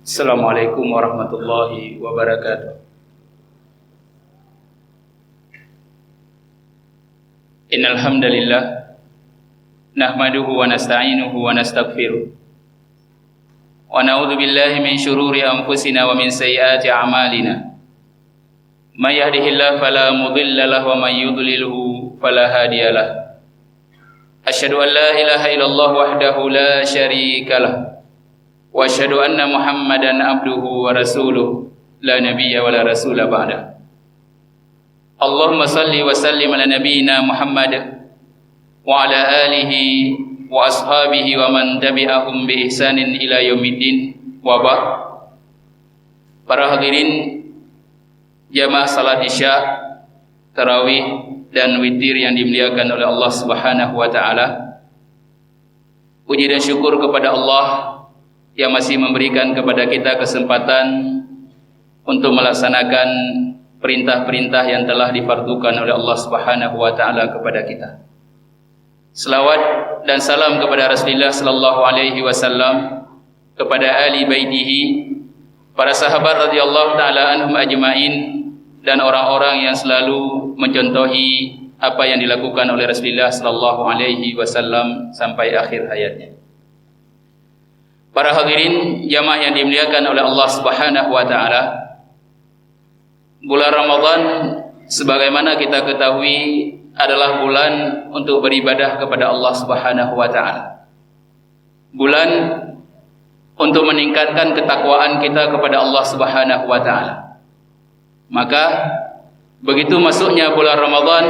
Assalamualaikum warahmatullahi wabarakatuh. Innal hamdalillah nahmaduhu wa nasta'inuhu wa nastaghfiruh wa na'udzu billahi min shururi anfusina wa min sayyiati a'malina. May yahdihillahu fala mudilla lahu wa may yudlilhu fala hadiyalah. Asyhadu an la ilaha illallah wahdahu la syarika lah wa asyhadu anna Muhammadan abduhu wa rasuluh la nabiyya wa la rasula ba'da. Allahumma salli wa sallim ala nabiyyina Muhammad wa ala alihi wa ashabihi wa man tabi'ahum bi ihsanin ila yaumiddin wa ba'd. Para hadirin jamaah salat Isya, tarawih dan witir yang dimuliakan oleh Allah Subhanahu wa taala. Puji dan syukur kepada Allah yang masih memberikan kepada kita kesempatan untuk melaksanakan perintah-perintah yang telah difardukan oleh Allah Subhanahu wa taala kepada kita. Selawat dan salam kepada Rasulullah sallallahu alaihi wasallam, kepada ahli baitihi, para sahabat radhiyallahu taala anhum ajmain, dan orang-orang yang selalu mencontohi apa yang dilakukan oleh Rasulullah sallallahu alaihi wasallam sampai akhir hayatnya. Para hadirin jamaah yang dimuliakan oleh Allah Subhanahu wa taala, bulan Ramadan sebagaimana kita ketahui adalah bulan untuk beribadah kepada Allah Subhanahu wa taala. Bulan untuk meningkatkan ketakwaan kita kepada Allah Subhanahu wa taala. Maka begitu masuknya bulan Ramadan,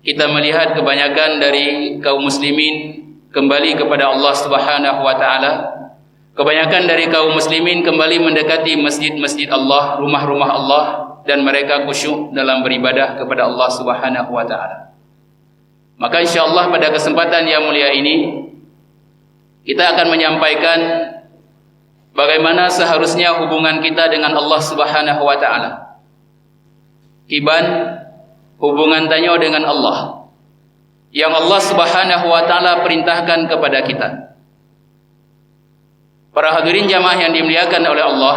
kita melihat kebanyakan dari kaum muslimin kembali kepada Allah Subhanahu wa taala. Kebanyakan dari kaum muslimin kembali mendekati masjid-masjid Allah, rumah-rumah Allah, dan mereka khusyuk dalam beribadah kepada Allah Subhanahu wa taala. Maka insyaallah pada kesempatan yang mulia ini kita akan menyampaikan bagaimana seharusnya hubungan kita dengan Allah Subhanahu wa taala. Kiban hubungan tanyo dengan Allah yang Allah Subhanahu wa taala perintahkan kepada kita. Para hadirin jamaah yang dimuliakan oleh Allah,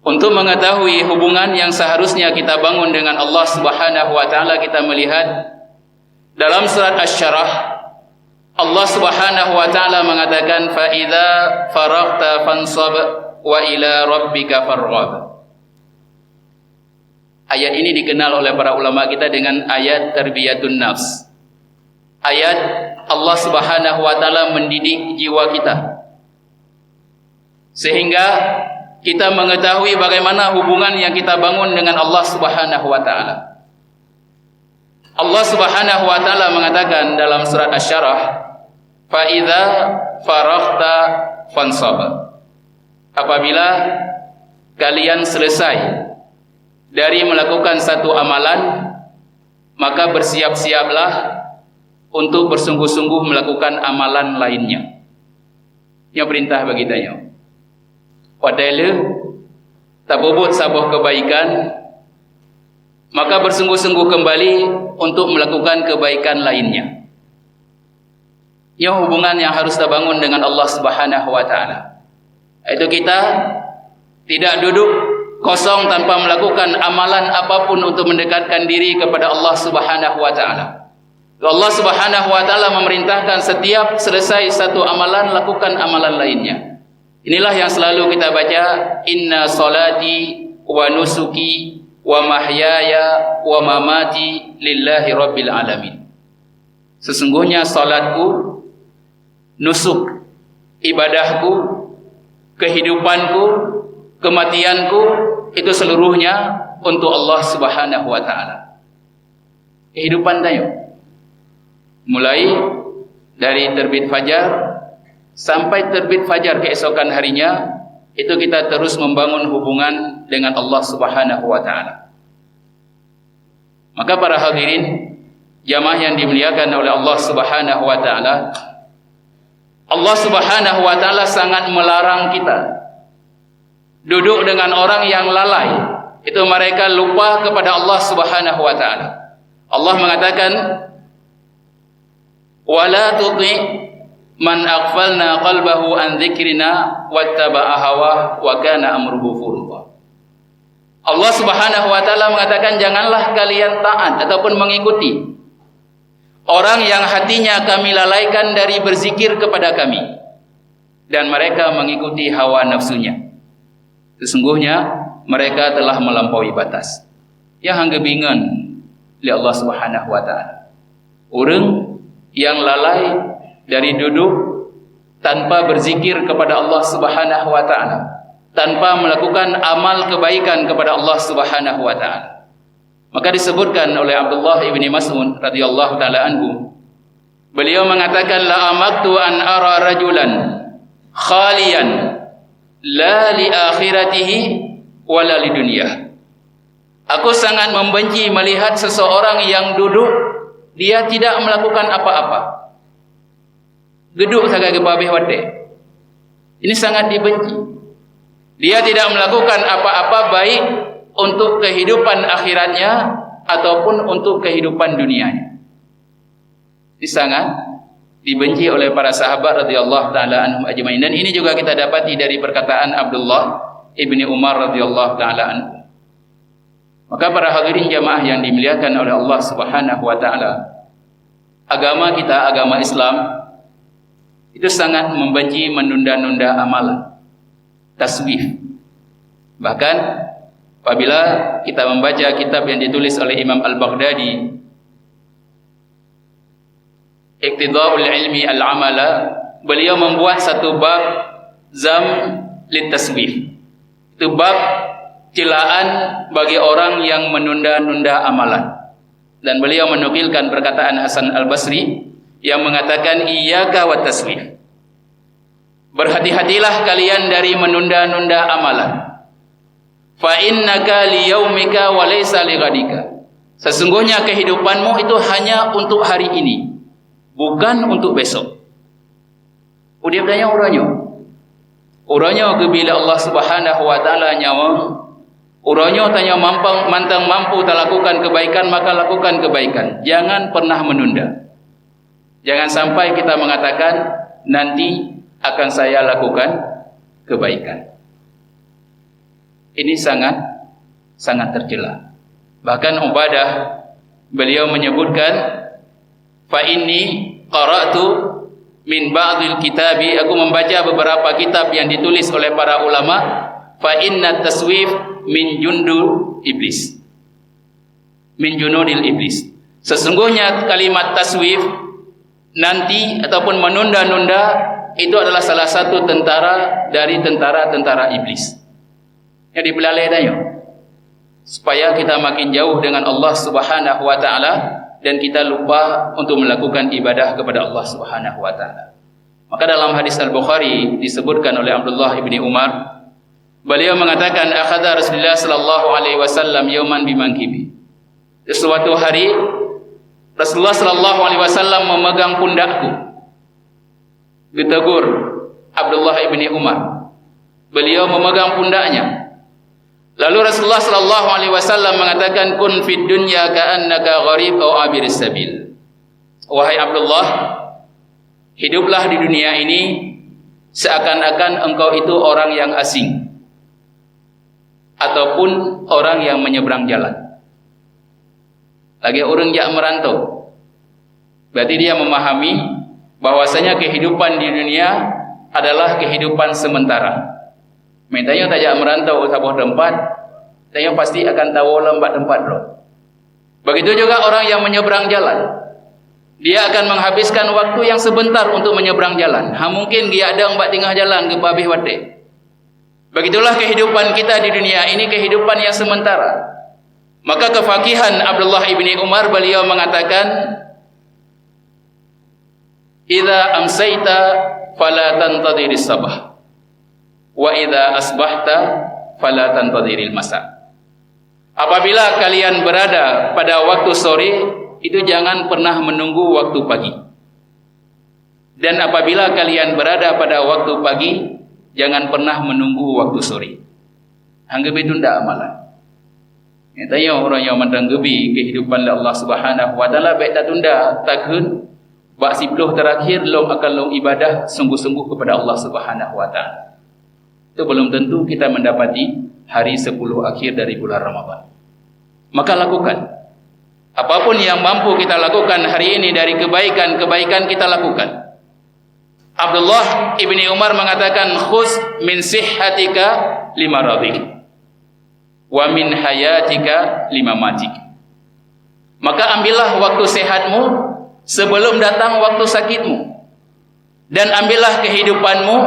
untuk mengetahui hubungan yang seharusnya kita bangun dengan Allah Subhanahu wa taala, kita melihat dalam surat Asy-Syarah Allah Subhanahu wa taala mengatakan fa idza faraghta fansab wa ila rabbika farghab. Ayat ini dikenal oleh para ulama kita dengan ayat tarbiyatun nafs. Ayat Allah Subhanahu wa taala mendidik jiwa kita, sehingga kita mengetahui bagaimana hubungan yang kita bangun dengan Allah Subhanahu wa taala. Allah Subhanahu wa taala mengatakan dalam surat Asy-Syarah, fa idza faraghta fansab. Apabila kalian selesai dari melakukan satu amalan, maka bersiap-siaplah untuk bersungguh-sungguh melakukan amalan lainnya. Yang perintah bagi kita. Wadailu tabubut sabuh kebaikan, maka bersungguh-sungguh kembali untuk melakukan kebaikan lainnya. Yang hubungan yang harus kita bangun dengan Allah Subhanahu wa taala. Itu kita tidak duduk kosong tanpa melakukan amalan apapun untuk mendekatkan diri kepada Allah Subhanahu wa taala. Allah Subhanahu wa taala memerintahkan setiap selesai satu amalan lakukan amalan lainnya. Inilah yang selalu kita baca, inna salati wa nusuki wa mahyaya wa mamati lillahi rabbil alamin. Sesungguhnya salatku, nusuk, ibadahku, kehidupanku, kematianku, itu seluruhnya untuk Allah Subhanahu wa taala. Kehidupan tayo, mulai dari terbit fajar sampai terbit fajar keesokan harinya, itu kita terus membangun hubungan dengan Allah Subhanahu wa taala. Maka para hadirin jamaah yang dimuliakan oleh Allah Subhanahu wa taala, Allah Subhanahu wa taala sangat melarang kita duduk dengan orang yang lalai. Itu mereka lupa kepada Allah Subhanahu wa taala. Allah mengatakan, wala tuti man aghfalna qalbahu an dzikrina wattaba'a hawah wa kana amruhu furta. Allah Subhanahu wa taala mengatakan, janganlah kalian taat ataupun mengikuti orang yang hatinya kami lalaikan dari berzikir kepada kami dan mereka mengikuti hawa nafsunya. Sesungguhnya mereka telah melampaui batas. Yang hanggebingan li Allah Subhanahu wa taala. Orang yang lalai dari duduk tanpa berzikir kepada Allah Subhanahu wa taala, tanpa melakukan amal kebaikan kepada Allah Subhanahu wa taala. Maka disebutkan oleh Abdullah ibni Mas'ud radhiyallahu taala anhu, beliau mengatakan, la amaktu an ara rajulan khalian la li akhiratihi wala li dunyah. Aku sangat membenci melihat seseorang yang duduk, dia tidak melakukan apa-apa. Duduk saja ke babeh wate. Ini sangat dibenci. Dia tidak melakukan apa-apa baik untuk kehidupan akhiratnya ataupun untuk kehidupan dunianya. Ini sangat dibenci oleh para sahabat radhiyallahu taala anhum ajmain. Dan ini juga kita dapati dari perkataan Abdullah ibni Umar radhiyallahu taala anhu. Maka para hadirin jamaah yang dimuliakan oleh Allah Subhanahu wa taala, agama kita, agama Islam itu sangat membenci menunda-nunda amalan, taswif. Bahkan apabila kita membaca kitab yang ditulis oleh Imam Al-Baghdadi, Iqtida'ul Ilmi Al-Amala, beliau membuat satu bab zam litaswif. Itu bab celaan bagi orang yang menunda-nunda amalan. Dan beliau menukilkan perkataan Hasan Al-Basri yang mengatakan, iyyaka wat taswif. Berhati-hatilah kalian dari menunda-nunda amalan. Fa innaka liyaumika wa laysa lighadika. Sesungguhnya kehidupanmu itu hanya untuk hari ini, bukan untuk besok. Dia bertanya orangnya. Orangnya bila Allah Subhanahu wa taala nyawa, orangnya tanya mantang mampu tak lakukan kebaikan, maka lakukan kebaikan. Jangan pernah menunda. Jangan sampai kita mengatakan nanti akan saya lakukan kebaikan. Ini sangat tercela. Bahkan Ubadah beliau menyebutkan, fa inni qara'tu min ba'dil kitabi, aku membaca beberapa kitab yang ditulis oleh para ulama, fa inna taswif min jundul iblis. Min junudil iblis. Sesungguhnya kalimat taswif nanti ataupun menunda-nunda itu adalah salah satu tentara dari tentara-tentara iblis. Yang dibelalai tanya supaya kita makin jauh dengan Allah Subhanahu wa taala dan kita lupa untuk melakukan ibadah kepada Allah Subhanahu wa taala. Maka dalam hadis Al-Bukhari disebutkan oleh Abdullah ibni Umar, beliau mengatakan, akhadha Rasulullah sallallahu alaihi wasallam yauman bimankibi. Suatu hari Rasulullah sallallahu alaihi wasallam memegang pundakku. Ditegur Abdullah ibni Umar. Beliau memegang pundaknya. Lalu Rasulullah sallallahu alaihi wasallam mengatakan, kun fid dunya ka'annaka gharib aw abiris sabil. Wahai Abdullah, hiduplah di dunia ini seakan-akan engkau itu orang yang asing ataupun orang yang menyeberang jalan. Lagi orang yang merantau. Berarti dia memahami bahwasanya kehidupan di dunia adalah kehidupan sementara. Mentanya tajak merantau ke sebuah tempat, tanya pasti akan tahu lambat tempat loh. Begitu juga orang yang menyeberang jalan. Dia akan menghabiskan waktu yang sebentar untuk menyeberang jalan. Mungkin dia ada mbak tengah jalan ke babih wate. Begitulah kehidupan kita di dunia ini, kehidupan yang sementara. Maka kefakihan Abdullah ibni Umar, beliau mengatakan, idza amsayta fala tantadhiris sabah wa idza asbahta fala tantadhiril masa. Apabila kalian berada pada waktu sore, itu jangan pernah menunggu waktu pagi. Dan apabila kalian berada pada waktu pagi, jangan pernah menunggu waktu sore. Anggap itu tidak amalan. Tanya orang yang mendanggapi kehidupan Allah Subhanahu wa taala, baik tak tunda, takun bak 10 terakhir long akan long ibadah sungguh-sungguh kepada Allah Subhanahu wa taala. Itu belum tentu kita mendapati hari 10 akhir dari bulan Ramadan. Maka lakukan. Apapun yang mampu kita lakukan hari ini dari kebaikan-kebaikan kita lakukan. Abdullah ibni Umar mengatakan, khuz min sihhatika lima radhik wa min hayatika lima matik. Maka ambillah waktu sehatmu sebelum datang waktu sakitmu, dan ambillah kehidupanmu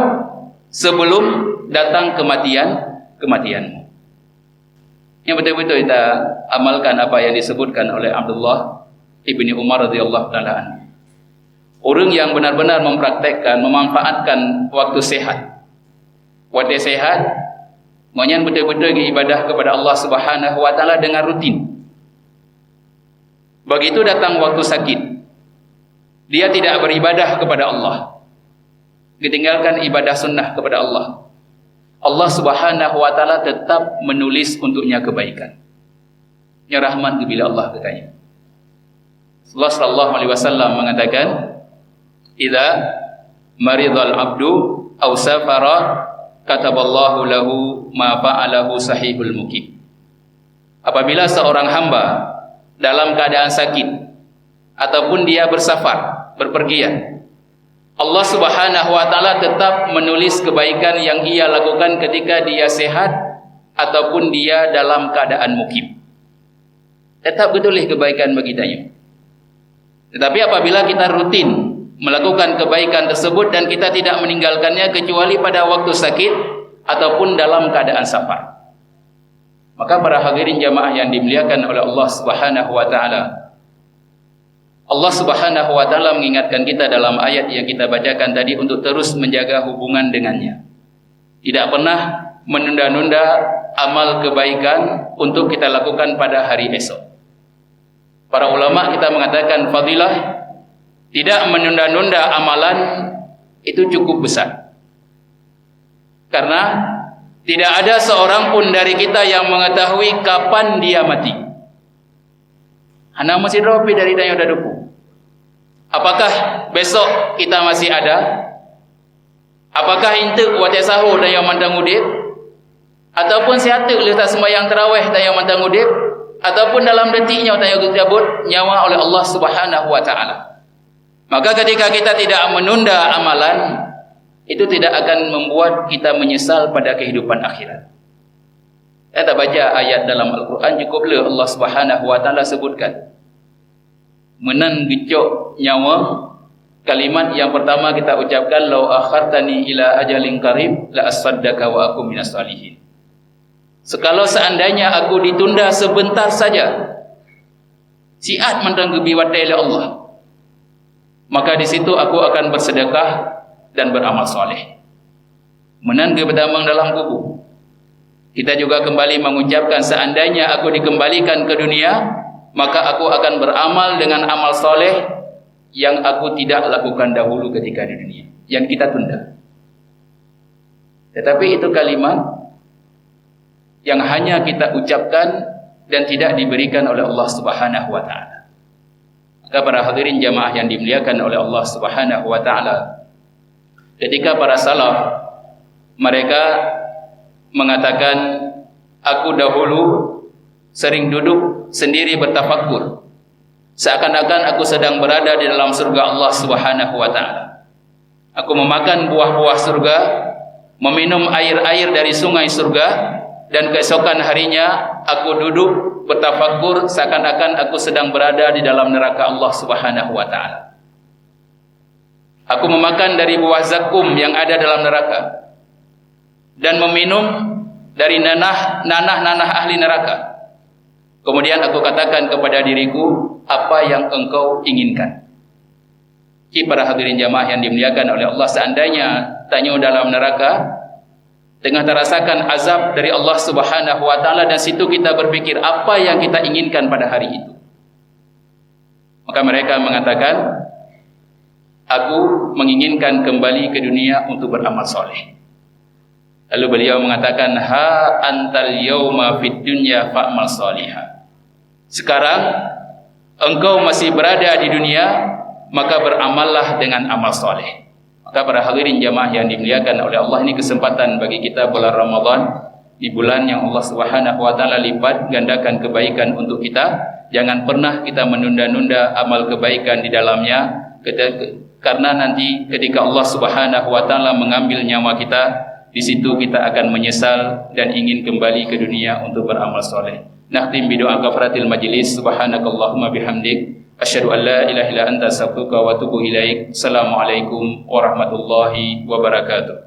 sebelum datang kematianmu. Yang betul-betul kita amalkan apa yang disebutkan oleh Abdullah ibni Umar radhiyallahu taala anhu. Orang yang benar-benar mempraktekkan, memanfaatkan waktu sehat. Waktu sehat, maunya betul-betul ibadah kepada Allah Subhanahu wa taala dengan rutin. Begitu datang waktu sakit, dia tidak beribadah kepada Allah, ditinggalkan ibadah sunnah kepada Allah. Allah Subhanahu wa taala tetap menulis untuknya kebaikan. Ya rahmat bila Allah katanya. Rasulullah sallallahu alaihi wasallam mengatakan, "Idza maridal abdu aw safara kataballahu lahu ma fa'alahu sahihul muqim." Apabila seorang hamba dalam keadaan sakit ataupun dia bersafar, berpergian, Allah Subhanahu wa taala tetap menulis kebaikan yang ia lakukan ketika dia sehat ataupun dia dalam keadaan mukim. Tetap betulis kebaikan bagi dia. Tetapi apabila kita rutin melakukan kebaikan tersebut dan kita tidak meninggalkannya kecuali pada waktu sakit ataupun dalam keadaan safar, maka para hadirin jamaah yang dimuliakan oleh Allah Subhanahu wa taala, Allah Subhanahu wa taala mengingatkan kita dalam ayat yang kita bacakan tadi untuk terus menjaga hubungan dengannya. Tidak pernah menunda-nunda amal kebaikan untuk kita lakukan pada hari esok. Para ulama kita mengatakan fadilah tidak menunda-nunda amalan itu cukup besar. Karena tidak ada seorang pun dari kita yang mengetahui kapan dia mati. Anak masih ropi dari daya daduku. Apakah besok kita masih ada? Apakah intuk wajah sahur daya mandang udip? Ataupun siatuk letak sembahyang tarawih daya mandang udip? Ataupun dalam detiknya daya cabut nyawa oleh Allah Subhanahu wa taala. Maka ketika kita tidak menunda amalan, itu tidak akan membuat kita menyesal pada kehidupan akhirat. Kita baca ayat dalam Al-Quran, cukuplah Allah Subhanahu wa taala sebutkan menan gecok nyawa. Kalimat yang pertama kita ucapkan, lau akhartani ila ajalin qarib la asaddaka wa aku minas salihin. Sekalau seandainya aku ditunda sebentar saja, siat mentanggubi wadai Allah, maka di situ aku akan bersedekah dan beramal soleh. Menan ke bertambang dalam kubur. Kita juga kembali mengucapkan, seandainya aku dikembalikan ke dunia, maka aku akan beramal dengan amal soleh yang aku tidak lakukan dahulu ketika di dunia, yang kita tunda. Tetapi itu kalimat yang hanya kita ucapkan dan tidak diberikan oleh Allah Subhanahu wa taala. Maka para hadirin jamaah yang dimuliakan oleh Allah Subhanahu wa taala, ketika para salaf mereka mengatakan, aku dahulu sering duduk sendiri bertafakkur, seakan-akan aku sedang berada di dalam surga Allah Subhanahu wa taala. Aku memakan buah-buah surga, meminum air-air dari sungai surga, dan keesokan harinya aku duduk bertafakkur seakan-akan aku sedang berada di dalam neraka Allah Subhanahu wa taala. Aku memakan dari buah zakum yang ada dalam neraka dan meminum dari nanah-nanah ahli neraka. Kemudian aku katakan kepada diriku, apa yang engkau inginkan? Para hadirin jamaah yang dimuliakan oleh Allah, seandainya tanya dalam neraka tengah terasakan azab dari Allah Subhanahu wa taala, dan situ kita berpikir apa yang kita inginkan pada hari itu, maka mereka mengatakan, aku menginginkan kembali ke dunia untuk beramal soleh. Lalu beliau mengatakan, ha antal yauma fid dunya fa'mal solihah. Sekarang engkau masih berada di dunia, maka beramallah dengan amal soleh. Maka para hadirin jamaah yang dimuliakan oleh Allah, ini kesempatan bagi kita bulan Ramadan, di bulan yang Allah Subhanahu wa taala lipat gandakan kebaikan untuk kita. Jangan pernah kita menunda-nunda amal kebaikan di dalamnya, karena nanti ketika Allah Subhanahu wa taala mengambil nyawa kita, di situ kita akan menyesal dan ingin kembali ke dunia untuk beramal soleh. Nakhtim bi doa kafaratil majlis. Subhanakallahumma bihamdik, asyhadu an la ilaha illa anta, astaghfiruka wa atubu ilaik. Assalamualaikum warahmatullahi wabarakatuh.